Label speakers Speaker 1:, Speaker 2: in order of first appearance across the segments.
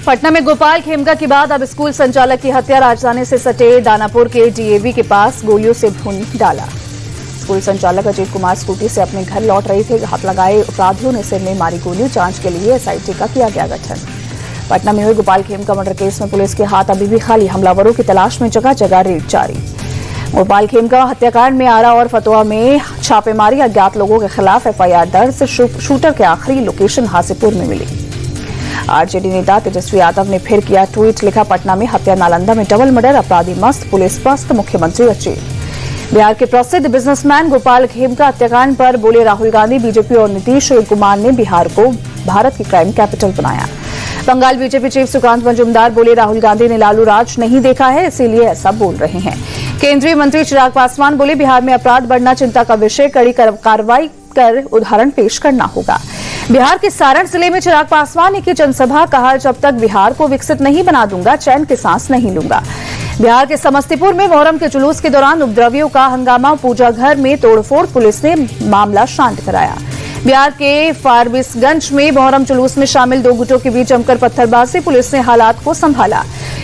Speaker 1: पटना में गोपाल खेमका के बाद अब स्कूल संचालक की हत्या। राजधानी से सटे दानापुर के डीएवी के पास गोलियों से भून डाला। स्कूल संचालक अजीत कुमार स्कूटी से अपने घर लौट रहे थे। घात लगाए अपराधियों ने सिर में मारी गोली। जांच के लिए एसआईटी का किया गया गठन। पटना में हुए गोपाल खेमका मर्डर केस में पुलिस के हाथ अभी भी खाली। हमलावरों की तलाश में जगह जगह रेड जारी। गोपाल खेमका हत्याकांड में आरा और फतुहा में छापेमारी। अज्ञात लोगों के खिलाफ एफआईआर दर्ज। शूटर के आखिरी लोकेशन हाजीपुर में मिली। आरजेडी नेता तेजस्वी यादव ने फिर किया ट्वीट। लिखा, पटना में हत्या, नालंदा में डबल मर्डर, अपराधी मस्त, पुलिस पस्त, मुख्यमंत्री अचेत। बिहार के प्रसिद्ध बिजनेसमैन गोपाल खेमका हत्याकांड पर बोले राहुल गांधी। बीजेपी और नीतीश कुमार ने बिहार को भारत की क्राइम कैपिटल बनाया। बंगाल बीजेपी चीफ सुकांत मजूमदार बोले, राहुल गांधी ने लालू राज नहीं देखा है, इसीलिए ऐसा बोल रहे हैं। केंद्रीय मंत्री चिराग पासवान बोले, बिहार में अपराध बढ़ना चिंता का विषय, कड़ी कार्रवाई कर उदाहरण पेश करना होगा। बिहार के सारण जिले में चिराग पासवान ने की जनसभा। कहा, जब तक बिहार को विकसित नहीं बना दूंगा, चैन की सांस नहीं लूंगा। बिहार के समस्तीपुर में मोहर्रम के जुलूस के दौरान उपद्रवियों का हंगामा। पूजा घर में तोड़फोड़, पुलिस ने मामला शांत कराया। बिहार के फारबिसगंज में मोहर्रम जुलूस में शामिल दो गुटों के बीच जमकर पत्थरबाजी। पुलिस ने हालात को संभाला।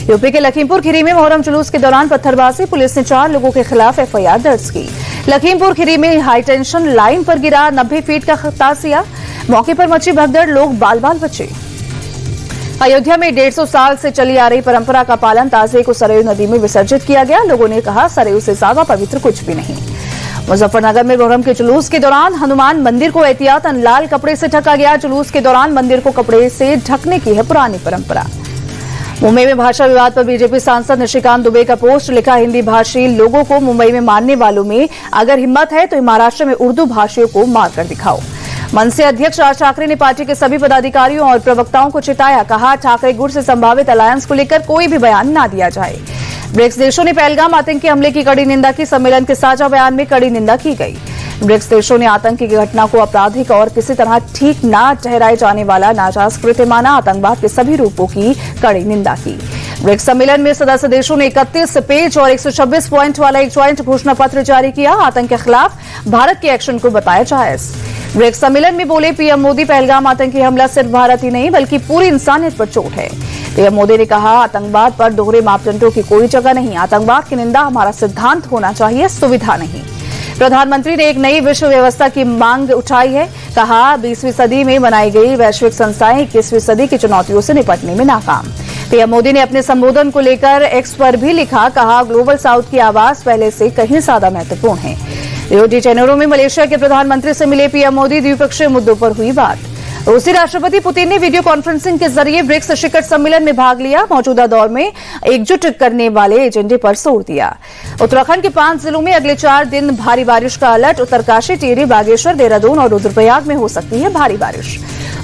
Speaker 1: यूपी के लखीमपुर खीरी में मोहर्रम जुलूस के दौरान पत्थरबाजी। पुलिस ने 4 लोगों के खिलाफ एफआईआर दर्ज की। लखीमपुर खीरी में हाईटेंशन लाइन पर गिरा 90 फीट का ताजिया। मौके पर मची भगदड़, लोग बाल बाल बचे। अयोध्या में 150 साल से चली आ रही परंपरा का पालन। ताजिए को सरयू नदी में विसर्जित किया गया। लोगों ने कहा, सरयू से ज्यादा पवित्र कुछ भी नहीं। मुजफ्फरनगर में मोहर्रम के जुलूस के दौरान हनुमान मंदिर को एहतियातन लाल कपड़े से ढका गया। जुलूस के दौरान मंदिर को कपड़े से ढकने की है पुरानी परंपरा। मुंबई में भाषा विवाद पर बीजेपी सांसद निशिकांत दुबे का पोस्ट। लिखा, हिंदी भाषी लोगों को मुंबई में मारने वालों में अगर हिम्मत है तो महाराष्ट्र में उर्दू भाषियों को मारकर दिखाओ। मनसे अध्यक्ष राज ठाकरे ने पार्टी के सभी पदाधिकारियों और प्रवक्ताओं को चिताया। कहा, ठाकरे गुट से संभावित अलायंस को लेकर कोई भी बयान न दिया जाए। ब्रिक्स देशों ने पहलगाम आतंकी हमले की कड़ी निंदा की। सम्मेलन के साझा बयान में कड़ी निंदा की गई। ब्रिक्स देशों ने आतंकी की घटना को आपराधिक और किसी तरह ठीक न ठहराए जाने वाला नाजायज कृत्य माना। आतंकवाद के सभी रूपों की कड़ी निंदा की। ब्रिक्स सम्मेलन में सदस्य देशों ने 31 पेज और 126 पॉइंट वाला एक ज्वाइंट घोषणा पत्र जारी किया। आतंक के खिलाफ भारत के एक्शन को बताया जायज। ब्रिक्स सम्मेलन में बोले पीएम मोदी, पहलगाम आतंकी हमला सिर्फ भारत ही नहीं बल्कि पूरी इंसानियत पर चोट है। पीएम मोदी ने कहा, आतंकवाद पर दोहरे मापदंडों की कोई जगह नहीं। आतंकवाद की निंदा हमारा सिद्धांत होना चाहिए, सुविधा नहीं। प्रधानमंत्री ने एक नई विश्व व्यवस्था की मांग उठाई है। कहा, 20वीं सदी में बनाई गई वैश्विक संस्थाएं 21वीं सदी की चुनौतियों से निपटने में नाकाम। पीएम मोदी ने अपने संबोधन को लेकर एक्स पर भी लिखा। कहा, ग्लोबल साउथ की आवाज पहले से कहीं ज्यादा महत्वपूर्ण है। रियो डी जेनेरो में मलेशिया के प्रधानमंत्री से मिले पीएम मोदी। द्विपक्षीय मुद्दों पर हुई बात। रूसी राष्ट्रपति पुतिन ने वीडियो कॉन्फ्रेंसिंग के जरिए ब्रिक्स शिखर सम्मेलन में भाग लिया। मौजूदा दौर में एकजुट करने वाले एजेंडे पर जोर दिया। उत्तराखंड के 5 जिलों में अगले 4 दिन भारी बारिश का अलर्ट। उत्तरकाशी, टिहरी, बागेश्वर, देहरादून और रुद्रप्रयाग में हो सकती है भारी बारिश।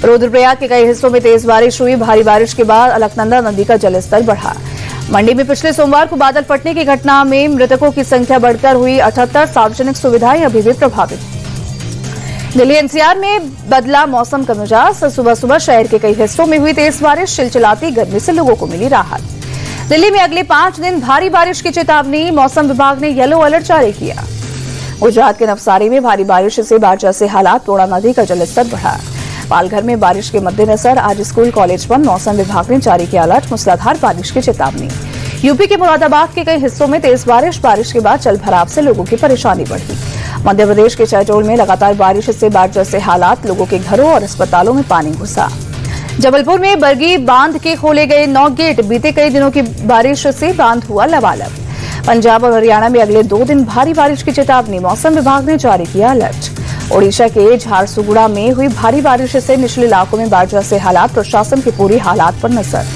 Speaker 1: रुद्रप्रयाग के कई हिस्सों में तेज बारिश हुई। भारी बारिश के बाद अलकनंदा नदी का जलस्तर बढ़ा। मंडी में पिछले सोमवार को बादल फटने की घटना में मृतकों की संख्या बढ़कर हुई 78। सार्वजनिक सुविधाएं अभी भी प्रभावित। दिल्ली एनसीआर में बदला मौसम का मिजाज। सुबह सुबह शहर के कई हिस्सों में हुई तेज बारिश। चिलचिलाती गर्मी से लोगों को मिली राहत। दिल्ली में अगले 5 दिन भारी बारिश की चेतावनी। मौसम विभाग ने येलो अलर्ट जारी किया। गुजरात के नवसारी में भारी बारिश से बाढ़ जैसे हालात। तोड़ा नदी का जलस्तर बढ़ा। पालघर में बारिश के मद्देनजर आज स्कूल कॉलेज बंद। मौसम विभाग ने जारी किया अलर्ट। मूसलाधार बारिश की चेतावनी। यूपी के मुरादाबाद के कई हिस्सों में तेज बारिश। बारिश के बाद जल भराव से लोगों की परेशानी बढ़ी। मध्य प्रदेश के शहडोल में लगातार बारिश से बाढ़ जैसे हालात। लोगों के घरों और अस्पतालों में पानी घुसा। जबलपुर में बरगी बांध के खोले गए 9 गेट। बीते कई दिनों की बारिश से बांध हुआ लबालब। पंजाब और हरियाणा में अगले 2 दिन भारी बारिश की चेतावनी। मौसम विभाग ने जारी किया अलर्ट। ओडिशा के झारसुगुड़ा में हुई भारी बारिश से निचले इलाकों में बाढ़ जैसे हालात। प्रशासन की पूरी हालात पर नजर।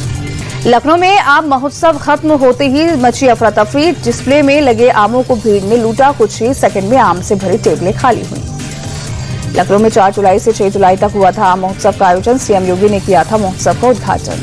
Speaker 1: लखनऊ में आम महोत्सव खत्म होते ही मची अफरा तफरी। डिस्प्ले में लगे आमों को भीड़ ने लूटा। कुछ ही सेकंड में आम से भरी टेबलें खाली हुई। लखनऊ में 4 जुलाई से 6 जुलाई तक हुआ था आम महोत्सव का आयोजन। सीएम योगी ने किया था महोत्सव का उद्घाटन।